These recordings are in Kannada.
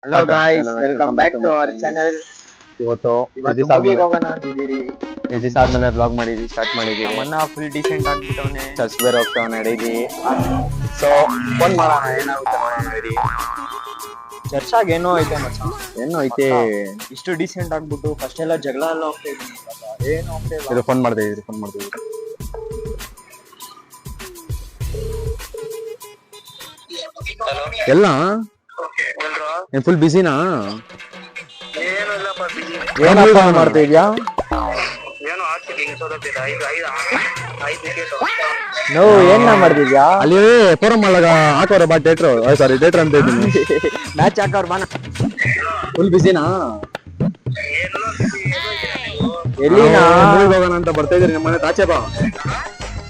Hello guys, welcome back to our channel. ಇವತ್ತು ಇವತ್ತು ಮೂವಿಗೆ ಹೋಗೋಣ ಅಂತಿದ್ದೀರಿ. ದಿವಸ ಆದ್ಮೇಲೆ ಬ್ಲಾಗ್ ಮಾಡಿದೀವಿ, ಸ್ಟಾರ್ಟ್ ಮಾಡಿದೀವಿ. ನಮ್ಮನ್ನ ಫುಲ್ ಡಿಸೆಂಟ್ ಆಗ್ಬಿಟ್ಟವನೆ. ಚರ್ಚ್ ಬೇರೆ ಹೋಗ್ತಾವನೆ ಡೈಲಿ. ಸೊ ಫೋನ್ ಮಾಡೋಣ ಏನಾಗುತ್ತೆ ನೋಡೋಣ ಇರಿ. ಚರ್ಚಾಗ ಏನೋ ಐತೆ ಮಚ್ಚ. ಏನೋ ಐತೆ. ಇಷ್ಟು ಡಿಸೆಂಟ್ ಆಗ್ಬಿಟ್ಟು ಫಸ್ಟ್ ಎಲ್ಲ ಜಗಳ ಎಲ್ಲ ಹೋಗ್ತಾ ಇದ್ದೀನಿ. ಏನು ಹೋಗ್ತಾ ಇಲ್ಲ. ಇದು ಫೋನ್ ಮಾಡ್ತಿದ್ದೀರಿ. ಎಲ್ಲ ಏನ್ ಫುಲ್ ಬಿಸಿನಾ? ಏನಪ್ಪ ಮಾಡ್ತಾ ಇದ್ಯಾ? ನೋ ಏನ್ ಮಾಡ್ತಿದ್ಯಾ? ಅಲ್ಲಿ ಫೋರಂ ಒಳಗ ಹಾಕೋರ ಬಾ ಥಿಯೇಟರ್, ಸಾರಿ ಥಿಯೇಟರ್ ಅಂತ ಇದ್ದೀನಿ. ಮ್ಯಾಚ್ ಹಾಕೋರ್ ಬಾನ. ಫುಲ್ ಬಿಸಿನಾ? ಎಲ್ಲಿನಾ? ಮೂವಿಗೆ ಹೋಗೋಣ ಅಂತ ಬರ್ತಾ ಇದೀರಿ. ನಮ್ಮ ಮನೆ ಆಚೆ ಬಾ.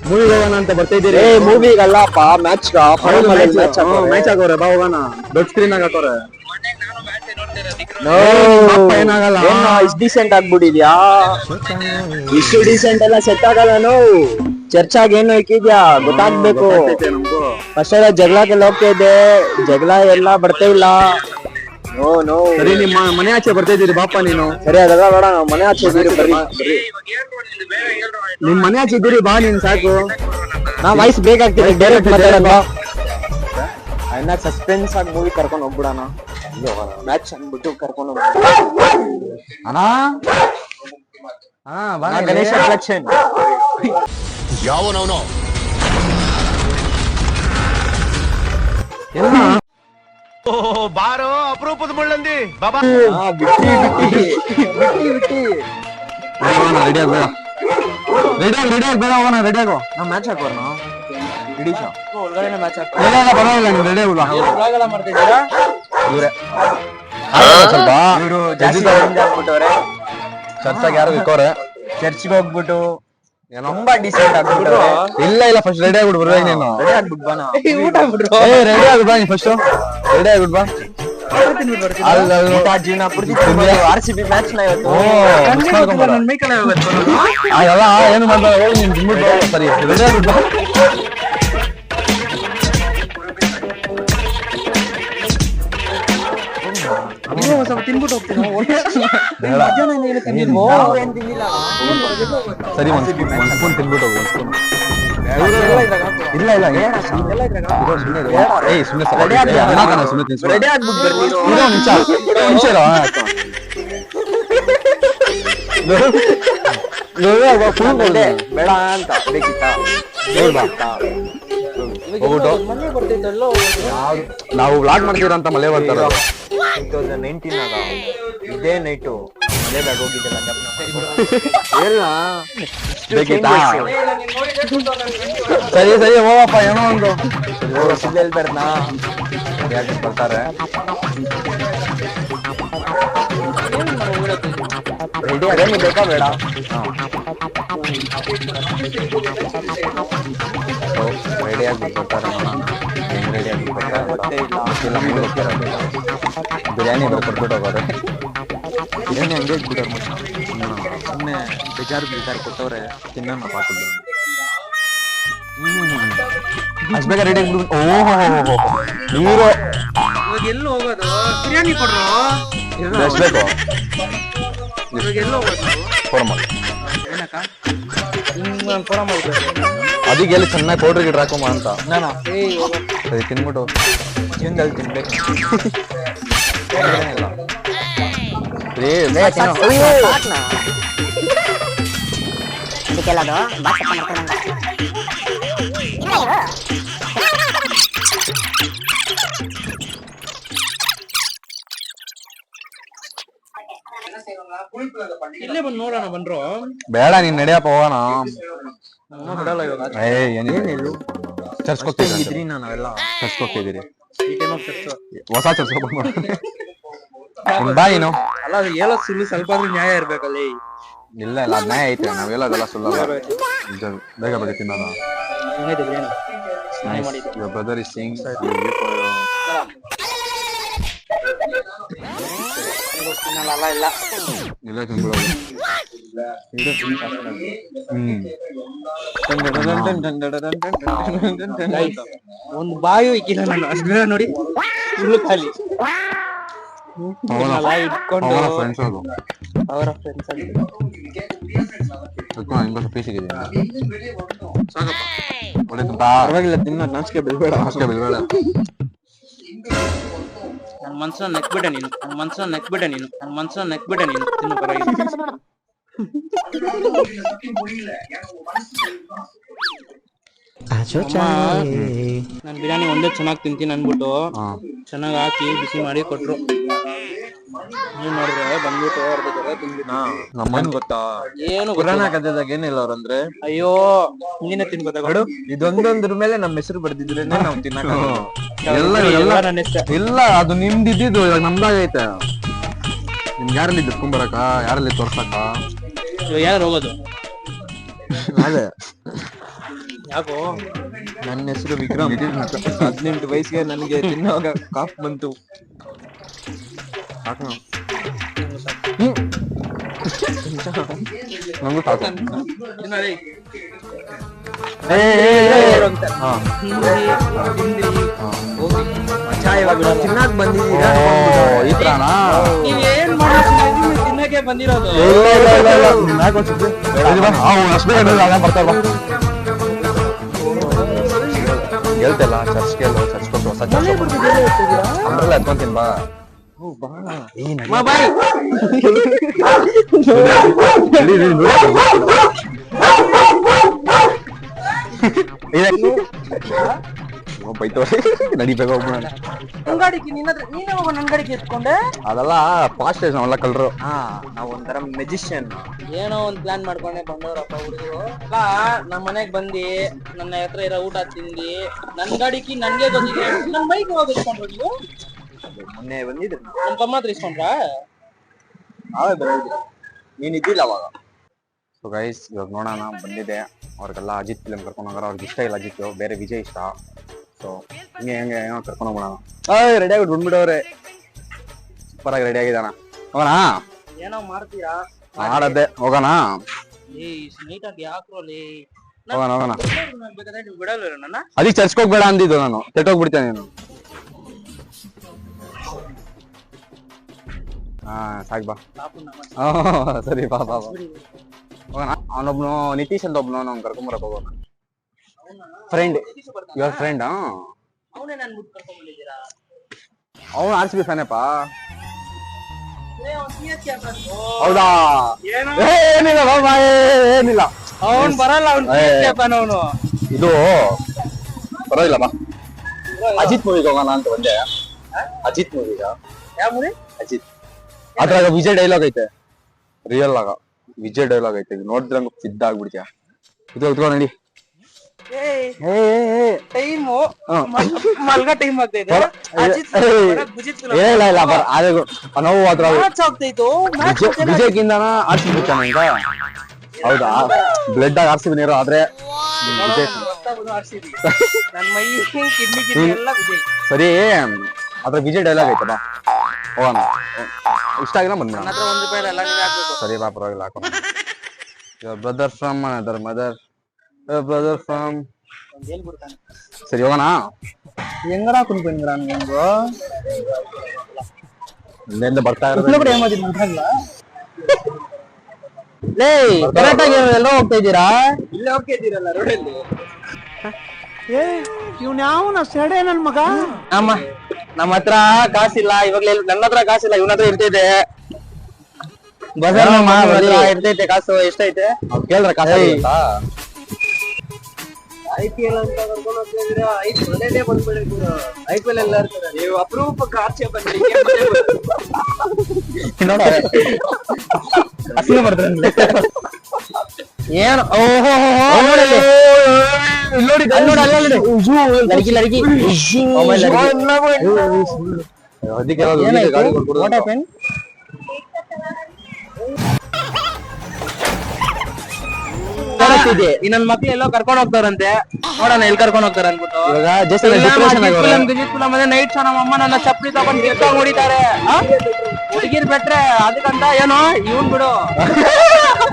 ಮೂವಿಗೆ ಹೋಗೋಣ ಅಂತ ಬರ್ತಾ ಇದೀರಿ. ಏ ಮೂವಿಗಲ್ಲಪ್ಪ, ಮ್ಯಾಚ್ ಮ್ಯಾಚ್ ಹಾಕೋರೆ ಬಾ ಹೋಗೋಣ. ದೊಡ್ಡ ಸ್ಕ್ರೀನ್ ಆಗ ಹಾಕೋರೆ. ಏನಾಗಲ್ಲ. ಇಷ್ಟು ಡಿಸೆಂಟ್ ಆಗ್ಬಿಟ್ಟಿದ್ಯಾ? ಇಷ್ಟು ಡಿಸೆಂಟ್ ಎಲ್ಲ ಸೆಟ್ ಆಗಲ್ಲ. ಚರ್ಚಾಗ ಏನು ಇಕ್ಕಿದ್ಯಾ ಗೊತ್ತಾಗ್ಬೇಕು. ಫಸ್ಟ್ ಎಲ್ಲ ಜಗಳಕ್ಕೆಲ್ಲ ಹೋಗ್ತಾ ಇದ್ದೆ, ಜಗಳ ಎಲ್ಲ ಬರ್ತಾ ಇಲ್ಲ. ನೋ ಸರಿ, ನಿಮ್ಮ ಮನೆ ಆಚೆ ಬರ್ತಾ ಇದ್ದೀರಿ ಬಾಪ ನೀನು. ಸರಿ ಅದೆಲ್ಲ ಬೇಡ, ನಾವು ಮನೆ ಆಚೆ ಇದ್ದೀರಿ. ಬರ್ರಿ ನಿಮ್ ಮನೆ ಆಚೆ ಇದ್ದೀರಿ ಬಾ ನೀನ್ ಸಾಕು. ನಾ ವಾಯ್ಸ್ ಬ್ರೇಕ್ ಆಗ್ತೀವಿ, ಡೈರೆಕ್ಟ್ ಮಾತಾಡೋಣ. ಅನ್ನ ಸಸ್ಪೆನ್ಸ್ ಆಗಿ ಮೂವಿ ಕರ್ಕೊಂಡು ಹೋಗ್ಬಿಡೋಣ. ಮ್ಯಾಚ್ ಅಂದ್ಬಿಟ್ಟು ಕರ್ಕೊಂಡು ಅಣ್ಣ. ಗಣೇಶ ಕಲೆಕ್ಷನ್ ಯಾವನವನು ಬಾರೋ ಅಪರೂಪದ ಮುಳ್ಳಂದಿ ಬಾಬಾ. ಬಿಟ್ಟಿ ರೆಡಿ ಆಗ ಬೇಡ ಹೋಗೋಣ. ರೆಡಿ ಆಗೋ. ನಾವು ಮ್ಯಾಚ್ ಹಾಕೋಣ. ಇಡೀ ಒಳಗಡೆ ಮ್ಯಾಚ್ ಹಾಕೋ. ಪರವಾಗಿಲ್ಲ, ನೀವು ರೆಡಿ ಆಗುಲ್ಲ. ಮಾಡ್ತಿದ್ದೀರಾ ಇವ್ರೆ ಸ್ವಲ್ಪ ಇವರು ಜಾಸ್ತಿ ಆಗ್ಬಿಟ್ಟವ್ರೆ. ಚರ್ಚಾಗ ಯಾರು ಇಕ್ಕೋರೆ. ಚರ್ಚ್ಗೆ ಹೋಗ್ಬಿಟ್ಟು ತುಂಬಾ ಡಿಸೈಡ್ ಆಗ್ಬಿಟ್ಟವ್ರೆ. ಇಲ್ಲ ಫಸ್ಟ್ ರೆಡಿ ಆಗ್ಬಿಟ್ಟು ಬರ್ಬೇಕು ನೀನು. ರೆಡಿ ಆಗ್ಬಿಟ್ಟು ಬಾ. ರೆಡಿ ಆಗ್ಬಿಟ್ಟು ಬಾ ನೀನು ಫಸ್ಟ್. ರೆಡಿ ಆಗ್ಬಿಟ್ಟು ಬಾ. ಜೀವನ ಪೂರ್ತಿ RCB ಮ್ಯಾಚ್ ನ ಇವತ್ತು. ಅದೆಲ್ಲ ಏನು ಮಾಡ್ತಾರೆ ಹೇಳಿ ನೀನು ತಿನ್ಬಿಟ್ಟು. ಸರಿ ರೆಡಿ ಆಗ್ಬಿಟ್ಟು ಬಾ. ತಿನ್ಬಿಟ್ಟು ಹೋಗ್ತೀನಿ. ಸರಿ ಒಂದ್ ಸ್ಪೂನ್ ತಿನ್ಬಿಟ್ಟು ಹೋಗು. ಒಂದ್ ಸ್ಪೂನ್. ಇಲ್ಲ ಸುಮ್ಮನೆ ರೆಡಿ ಆಗ್ಬಿಟ್ಟು ನಿಮಿಷ ಬೇಡ ಅಂತ ಬೇಕಿತ್ತಾ? ನಾವು ವ್ಲಾಗ್ ಮಾಡ್ತೀರಂತ ಮಳೆ ಬರ್ತಾರ. 2019 ಇದೇ ನೈಟು ಮಳೆ ಬ್ಯಾಗ್ ಹೋಗಿದ್ದಲ್ಲ. ಬೇಕಿತ್ತಾ? ಸರಿ ಹೋಗಪ್ಪ. ಏನೋ ಒಂದು ಬರ್ನಾ ಬರ್ತಾರೆ. ರೆಡಿ ಅದೇ ನೀ ಬೇಕಾ ಬೇಡ? ರೆಡಿ ಆಗ್ಬಿಟ್ಟು ಬರ್ತಾರೆ. ಹೆಂಗ್ ರೆಡಿ ಆಗ್ಬಿಟ್ಟು ಬಿರಿಯಾನಿ ಬರ್ಕೊಟ್ಬಿಟ್ಟು ಹೋಗೋರೆ. ಬಿರಿಯಾನಿ ಹಂಗೆ ಬಿಡೋರು. ಸುಮ್ಮನೆ ಬೇಜಾರು ಕೊಟ್ಟವ್ರೆ ತಿನ್ನೋಣ ಪಾಕದ್ದು. ಅಷ್ಟು ಬೇಗ ರೆಡಿ ಆಗ್ಬಿಟ್ಟು ನೀರು ಎಲ್ಲಿ ಹೋಗೋದು? ಬಿರಿಯಾನಿ ಕೊಡ್ರು. ಎಷ್ಟು ಬೇಕು? ಎಲ್ಲಿ ಹೋಗೋದು? ಏನಕ್ಕ ಅದಕ್ಕೆ ಎಲ್ಲಿ ಚೆನ್ನಾಗಿ ಪೌಡ್ರ್ ಗಿಡ ಹಾಕೊಂಬ ಅಂತ. ಸರಿ ತಿನ್ಬಿಟ್ಟು ಜೀವನದಲ್ಲಿ ತಿನ್ಬೇಕು. ಇಲ್ಲೇ ಬಂದು ನೋಡೋಣ. ಬಂದ್ರು ಬೇಡ, ನೀನ್ ನಡೆಯಪ್ಪ ಹೋಗೋಣ. ಚರ್ಚ್ ಇದ್ರಿ ನಾವೆಲ್ಲ ಚರ್ಚ್ ಹೋಗ್ತಿದ್ದೀರಿ. ಈ ಟೈಮ್ ಚರ್ಚ್ ಹೊಸ ಚರ್ಚ್ ಬಾ ನೀನು. ಅಲ್ಲ ಅದು ಹೇಳೋದ್ ಸುಳ್ಳು, ಸ್ವಲ್ಪ ಆದ್ರೂ ನ್ಯಾಯ ಇರ್ಬೇಕಲ್ಲಿ. ಇಲ್ಲ ಅದ್ ನ್ಯಾಯ ಐತೆ. ನಾವ್ ಹೇಳೋದೆಲ್ಲ ಸುಳ್ಳಲ್ಲ. ಬೇಗ ಬೇಗ ತಿನ್ನೋಣ. Your brother is saying ಇಲ್ಲ ತಿನ್ಬಿಡೋದು. ಒಂದು ಬಾಯು ಇಕ್ಕಿಲ್ಲ ನಾನು. ಅಷ್ಟು ನೋಡಿ ಫುಲ್ ಖಾಲಿ. ಇಟ್ಕೊಂಡು ಫ್ರೆಂಡ್ಸ್ ಅದು ಅವರ ಫ್ರೆಂಡ್ಸ್ ಪೀಸಿಗೆ ಸಾಕಪ್ಪ ಒಳ್ಳೆ ಪರವಾಗಿಲ್ಲ ತಿನ್ನ ನಾಚಿಕೆ ಬೆಳ್ಬೇಡ ಅಷ್ಟೇ ಬಿಲ್ಬೇಡ ನನ್ ಮನ್ಸನ್ನ ನೆಕ್ಬಿಟ್ಟೆ ನೀನು ತಿನ್ನು ಪರವಾಗಿಲ್ಲ ನಾನ್ ಬಿರಿಯಾನಿ ಒಂದೇ ಚೆನ್ನಾಗಿ ತಿಂತೀನಿ ಅನ್ಬಿಟ್ಟು ಚೆನ್ನಾಗಿ ಹಾಕಿ ಬಿಸಿ ಮಾಡಿ ಕೊಟ್ರು. ನೀವ್ ನೋಡಿದ್ರೆ ಬಂದ್ಬಿಟ್ಟು ಅರ್ಧ ಜನ ತಿಂದ್ಬಿಟ್ಟು ನಮ್ಮನ್ ಗೊತ್ತಾ ಏನು ಪುರಾಣ ಕಥೆದಾಗ ಏನಿಲ್ಲ ಅವ್ರಂದ್ರೆ ಅಯ್ಯೋ ನೀನೇ ತಿನ್ಕೋತಾಗ ಇದೊಂದೊಂದ್ರ ಮೇಲೆ ನಮ್ಮ ಹೆಸರು ಬರ್ದಿದ್ರೇನೆ ನಾವ್ ತಿನ್ನಕ ಎಲ್ಲ ನನ್ನ ಹೆಸರು ಇಲ್ಲ ಅದು ನಿಮ್ದಿದ್ದು ಇವಾಗ ನಮ್ದಾಗೈತೆ ನಿಮ್ಗೆ ಯಾರಲ್ಲಿ ದುಡ್ಕೊಂಬರಕ ಯಾರಲ್ಲಿ ತೋರ್ಸಕ ಯಾರು ಹೋಗೋದು ಅದೇ ಯಾಕೋ ನನ್ನ ಹೆಸರು ವಿಕ್ರಮ್ 18 ವಯಸ್ಸಿಗೆ ನನಗೆ ತಿನ್ನುವಾಗ ಕಾಫ್ ಬಂತು ನಂಗೂ ಸಾಕು ತಿನ್ನಕ್ ಬಂದಿದ್ದೀರಾ ಈ ತರನಾ ನೀವೇನ್ ತಿನ್ನಕ್ಕೆ ಬಂದಿರೋದು ಹೇಳ್ತಲ್ಲ ಚರ್ಚ್ಗೆ ಚರ್ಚ್ ಕೊಟ್ಟು ಹೊಸ ಅಂಬ್ರೆಲ್ಲ ಎತ್ಕೊಂತೀನಿ ಬಾ ನಡಿಬೇಕು ಅದೆಲ್ಲ ಫಾಸ್ಟ್ ನಾವೆಲ್ಲ ಕಲ್ರು ನಾವ್ ಒಂಥರ ಮೆಜಿಷಿಯನ್ ಏನೋ ಒಂದ್ ಪ್ಲಾನ್ ಮಾಡ್ಕೊಂಡೆ ಬಂದವ್ರಪ್ಪ ಹುಡುಗರು ನಮ್ ಮನೆಗ್ ಬಂದಿ ನನ್ನ ಹತ್ರ ಇರೋ ಊಟ ತಿಂದಿ ನನ್ ಗಾಡಿಗೆ ನನ್ಗೆ ಬಂದಿದೆ ನನ್ ಬೈಕ್ ಹೋಗಿ ಇಸ್ಕೊಂಡ್ರು ನೀವು ಮೊನ್ನೆ ಬಂದಿದ್ರು ನಮ್ ತಮ್ಮ ಹತ್ರ ಇಸ್ಕೊಂಡ್ರಾ ನೀನ್ ಇದ್ದಿಲ್ಲ ಅವಾಗ ಸೊ ಗೈಸ್ ಇವಾಗ ನೋಡೋಣ ಬಂದಿದೆ ಅವ್ರಿಗೆಲ್ಲ ಅಜಿತ್ ಫಿಲಮ್ ಕರ್ಕೊಂಡು ಹೋಗೋರು ಅವ್ರಿಗೆ ಇಷ್ಟ ಇಲ್ಲ ಅಜಿತ್ ಬೇರೆ ವಿಜಯ್ ಇಷ್ಟ ಸೊ ಹಿಂಗೆ ಹೆಂಗೆ ಏನೋ ಕರ್ಕೊಂಡು ಹೋಗೋಣ ರೆಡಿ ಆಗ್ಬಿಟ್ಟು ಬಂದ್ಬಿಡವ್ರೆ ಸೂಪರ್ ಆಗಿ ರೆಡಿ ಆಗಿದಾನ ಹೋಗೋಣ ಏನೋ ಮಾಡ್ತೀರಾ ಮಾಡದ್ದೆ ಹೋಗೋಣ ನೀಟಾಗಿ ಯಾಕ್ರೋಲಿ ಹೋಗೋಣ ಹೋಗೋಣ ಬೇಕಾದ್ರೆ ನೀವು ಬಿಡಲ್ವ ನನ್ನ ಅದಕ್ಕೆ ಚರ್ಚ್ಗೆ ಹೋಗ್ಬೇಡ ಅಂದಿದ್ದು ನಾನು ಕೆಟ್ಟೋಗ್ಬಿಡ್ತೇನೆ ನೀನು ಹಾ ಸಾಕ್ ಬಾ ಸರಿ ಬಾ ಬಾ ಬಾ ಹೋಗೋಣ ಅವನೊಬ್ನು ನಿತೀಶ್ ಅಂತ ಒಬ್ನು ಅವ್ನು ಕರ್ಕೊಂಬರಕ್ ಹೋಗೋಣ ಫ್ರೆಂಡ್ ಯುವರ್ ಫ್ರೆಂಡ್ ಅವನೇ ನನ್ ಬಿಟ್ಟು ಕರ್ಕೊಂಡ್ ಬಂದಿದ್ದೀರಾ ಅವನು RCB ಫ್ಯಾನೇಪಾ ಹೌದಾ ಏನಿಲ್ಲ ಬಾಬಾ ಏನಿಲ್ಲ ಅವನ್ ಬರಲ್ಲ ಅವನು ಇದು ಪರವಾಗಿಲ್ಲ ಬಾ ಅಜಿತ್ ಮೂವಿಗೆ ಹೋಗೋಣ ಅಂತ ಬಂದೆ ಅಜಿತ್ ಮೂವಿಗ ಯಾವ ಮೂವಿ ಅಜಿತ್ ಅದ್ರಾಗ ವಿಜಯ್ ಡೈಲಾಗ್ ಐತೆ ರಿಯಲ್ ಆಗ ವಿಜಯ್ ಡೈಲಾಗ್ ಐತೆ ನೋಡಿದ್ರೆ ಸಿದ್ಧ ಆಗ್ಬಿಡ್ತೀಯ ಇದು ಇಟ್ಕೊ ನಡಿ ಟೈಮ್ ಮಲ್ಗ ಟೈಮ್ ಆಗ್ತೈತೆ ಇಲ್ಲ ಇಲ್ಲ ನಾವು ಅದ್ರ ವಿಜಯ್ಗಿಂದ RCB ಚೆನ್ನಾಗ ಹೌದಾ ಬ್ಲಡ್ ಆಗಿ RCB ನೀರು ಆದ್ರೆ ಸರಿ ಅದ್ರ ವಿಜಯ್ ಡೈಲಾಗ್ ಐತೆ ಬಾ ಹೋಗೋಣ ಇಷ್ಟ ಆಗಿಲ್ಲ ಬಂದ್ಬಿಡ ಸರಿ ಬಾ ಪರವಾಗಿಲ್ಲ ಹಾಕೋಣ brother from other mother brother from ಸರಿ ಹೋಗೋಣ ಹೆಂಗಡ ಕುಂತ್ಕೊಂಡ್ರ ನೀವು ಇಲ್ಲಿಂದ ಬರ್ತಾ ಇರೋದು ಎಲ್ಲ ಹೋಗ್ತಾ ಇದ್ದೀರಾ ಇಲ್ಲೇ ಹೋಗ್ತಿದ್ದೀರಲ್ಲ ರೋಡಲ್ಲಿ ಇವ್ನ ಯಾವನ ಸೆಡೆ ನನ್ ಮಗ ನಮ್ಮ ಹತ್ರ ಕಾಸಿಲ್ಲ ಇವಾಗ್ಲೇ ನನ್ನ ಹತ್ರ ಕಾಸಿಲ್ಲ ಇವನ ಹತ್ರ ಇರ್ತೈತೆ ಬಜಾರ್ ಇರ್ತೈತೆ ಕಾಸು ಎಷ್ಟೈತೆ ಕೇಳಿದ್ರ ಕಾಸು IPL ಅಂತ ಕರ್ಕೊಂಡು ಹೋಗ್ತಿದ್ದೀರಾ ಒಳ್ಳೆ ಬಂದ್ಬಿಡಿ IPL ಎಲ್ಲ ಇರ್ತಾರೆ ನೀವು ಅಪರೂಪಕ್ಕೆ ಆಚೆ ಬಂದ್ರಿ ನೋಡ ಹಸಿರು ಬರ್ತಾರೆ ಏನು ಓಹೋ ನೋಡಿ ಲಡ್ಕಿ ಲಡ್ಕಿ ಇನ್ನೊಂದ್ ಮಕ್ಳು ಎಲ್ಲೋ ಕರ್ಕೊಂಡ್ ಹೋಗ್ತಾರಂತೆ ನೋಡೋಣ ಎಲ್ಲಿ ಕರ್ಕೊಂಡ್ ಹೋಗ್ತಾರ ಅನ್ಬಿಟ್ಟು ನೈಟ್ ಶೋ ನಮ್ಮ ಅಮ್ಮ ನನ್ನ ಚಪ್ಪಲಿ ತಗೊಂಡ್ ಗಿರ್ಕೊಂಡ್ ಹೊಡಿತಾರೆ ಹುಡುಗಿರ್ ಬಿಟ್ರೆ ಅದಕ್ಕಂತ ಏನೋ ಇವನ್ ಬಿಡು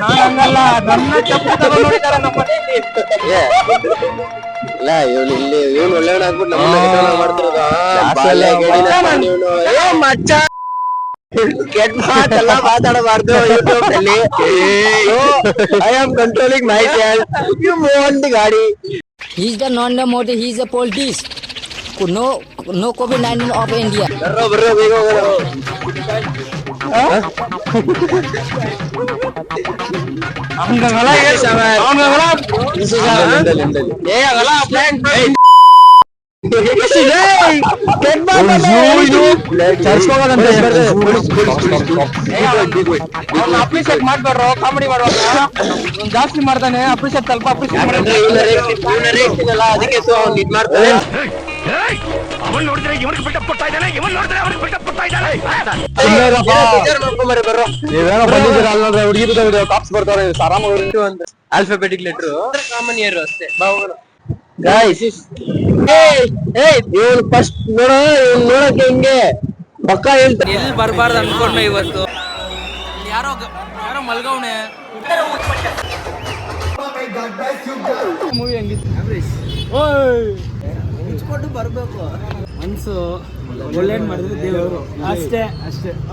ನಾನ್ ಹಂಗಲ್ಲ ನನ್ನ ಚಪ್ಪಲಿ ತಗೊಂಡ್ ಹೊಡಿತಾರೆ ನಮ್ಮ ಮನೆಯಲ್ಲಿ ಇಲ್ಲ ಇವನು ಇಲ್ಲಿ ಇವನು ಒಳ್ಳೆಯವನಾಗ್ಬಿಟ್ಟು ನಮ್ಮ ಮಾಡ್ತಿರೋದು ಮಚ್ಚ ಕೆಟ್ಟ ಮಾತೆಲ್ಲ ಮಾತಾಡಬಾರ್ದು ಯೂಟ್ಯೂಬ್ ನಲ್ಲಿ. I am controlling myself. You move on the ಗಾಡಿ. He is the non-Modi. He is a politician. No COVID-19 of India. ಬರ್ರೋ ಬೇಗ ಹೋಗೋಣ. ಅಪ್ರಿಷಿಯೇಟ್ ಮಾಡ್ಬೇಡ್ರು, ಕಾಮಿಡಿ ಮಾಡುವಾಗ ಜಾಸ್ತಿ ಮಾಡ್ತಾನೆ. ಅಪ್ರಿಷಿಯೇಟ್ ಸ್ವಲ್ಪ ಅಪ್ರಿಷಿಯೇಟ್ ಅದಕ್ಕೆ ಸೊ ಅವ್ನು ಇದ್ ಮಾಡ್ತಾರೆ. ಅವನ್ ನೋಡಿದ್ರೆ ಇವನಿಗೆ ಬಿಟ್ಟ ಪುಟ್ಟ ಇದ್ದಾನೆ, ಇವನ್ ನೋಡಿದ್ರೆ ಅವನಿಗೆ ಬಿಟ್ಟ ಪುಟ್ಟ ಇದ್ದಾನೆ. ಬರ್ರೋ ನೀವೇನೋ ಬಂದಿದ್ದೀರ ಅಲ್ಲಿ ನೋಡ್ರೆ ಹುಡುಗಿರು ಕಾಪ್ಸ್ ಬರ್ತಾರೆ ಆರಾಮಾಗಿ. ಆಲ್ಫಾಬೆಟಿಕ್ ಲೆಟರ್ ಕಾಮನ್ ಇಯರ್ ಅಷ್ಟೇ. ಗೈಸ್ ಇವನು ಫಸ್ಟ್ ನೋಡಕ್ಕೆ ಹಿಂಗೆ ಪಕ್ಕ ಹೇಳ್ತಾರೆ. ಎಲ್ಲಿ ಬರಬಾರ್ದು ಅನ್ಕೊಂಡೆ ಇವತ್ತು. ಯಾರೋ ಮಲ್ಗವ್ನೆ. ಮೂವಿ ಹೆಂಗಿತ್ತು? ಬರ್ಬೇಕು ಮನ್ಸು ಒಳ್ಳೇದ್ ಮಾಡಿದ್ರೆ ದೇವರು ಅಷ್ಟೇ.